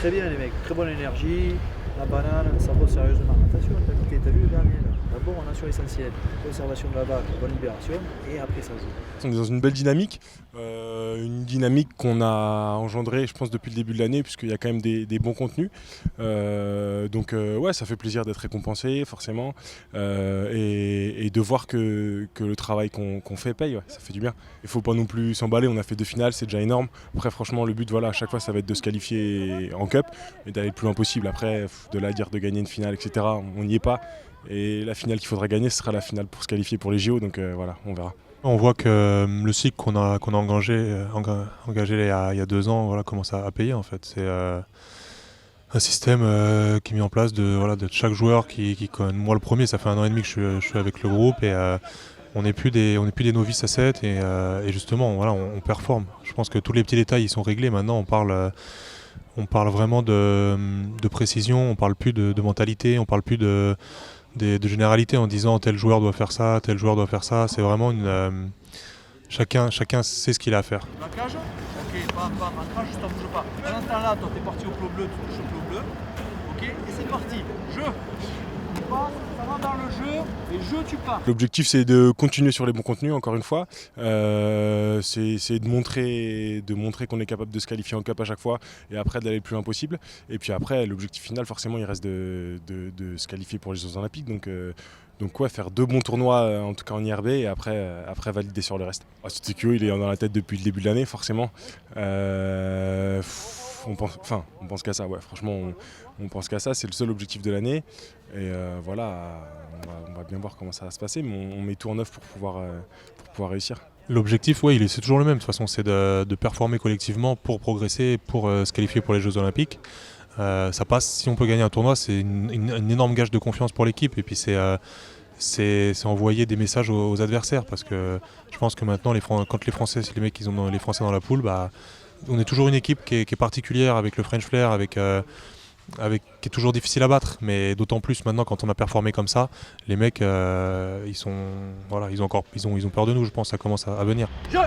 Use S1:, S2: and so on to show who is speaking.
S1: très bien les mecs, très bonne énergie, la banane, ça bosse sérieusement. Attention, t'as vu le dernier là, d'abord on assure l'essentiel, conservation de la vague, bonne libération, et après ça joue.
S2: On est dans une belle dynamique, une dynamique qu'on a engendrée je pense depuis le début de l'année puisqu'il y a quand même des bons contenus. Ouais, ça fait plaisir d'être récompensé forcément et de voir que le travail qu'on fait paye, ouais, ça fait du bien. Il ne faut pas non plus s'emballer, on a fait 2 finales, c'est déjà énorme. Après franchement le but voilà, à chaque fois ça va être de se qualifier en cup et d'aller le plus loin possible. Après de là à dire de gagner une finale etc, on n'y est pas. Et la finale qu'il faudra gagner ce sera la finale pour se qualifier pour les JO, donc voilà, on verra.
S3: On voit que le cycle qu'on a engagé il y a 2 ans voilà, commence à payer en fait. C'est un système qui est mis en place de chaque joueur qui moi le premier, ça fait 1 an et demi que je suis avec le groupe et on n'est plus des novices à 7 et justement voilà, on performe. Je pense que tous les petits détails ils sont réglés. Maintenant on parle vraiment de précision, on parle plus de mentalité, on parle plus de généralité en disant tel joueur doit faire ça, tel joueur doit faire ça. C'est vraiment chacun sait ce qu'il a à faire.
S1: La cage, ok, bam, ancrage, je t'en bouge pas. Pendant ce temps-là, toi t'es parti au plo bleu, tu touches au plo bleu, ok, et c'est parti, jeu. Tu passes, ça va dans le jeu, et jeu tu pars.
S2: L'objectif c'est de continuer sur les bons contenus encore une fois, c'est de montrer qu'on est capable de se qualifier en cup à chaque fois et après d'aller le plus loin possible. Et puis après l'objectif final forcément il reste de se qualifier pour les Jeux Olympiques, donc ouais, faire 2 bons tournois en tout cas en IRB et après valider sur le reste. Stutekio il est dans la tête depuis le début de l'année forcément. On pense qu'à ça, ouais, franchement on pense qu'à ça, c'est le seul objectif de l'année et voilà, on va bien voir comment ça va se passer, mais on met tout en œuvre pour pouvoir réussir.
S3: L'objectif, oui, c'est toujours le même de toute façon, c'est de performer collectivement pour progresser, pour se qualifier pour les Jeux Olympiques. Ça passe, si on peut gagner un tournoi, c'est une énorme gage de confiance pour l'équipe et puis c'est envoyer des messages aux adversaires parce que je pense que maintenant quand les Français, si les mecs ils ont les Français dans la poule, bah, on est toujours une équipe qui est particulière avec le French Flair, qui est toujours difficile à battre, mais d'autant plus maintenant quand on a performé comme ça, les mecs ils ont peur de nous, je pense, ça commence à venir.
S1: Ouais.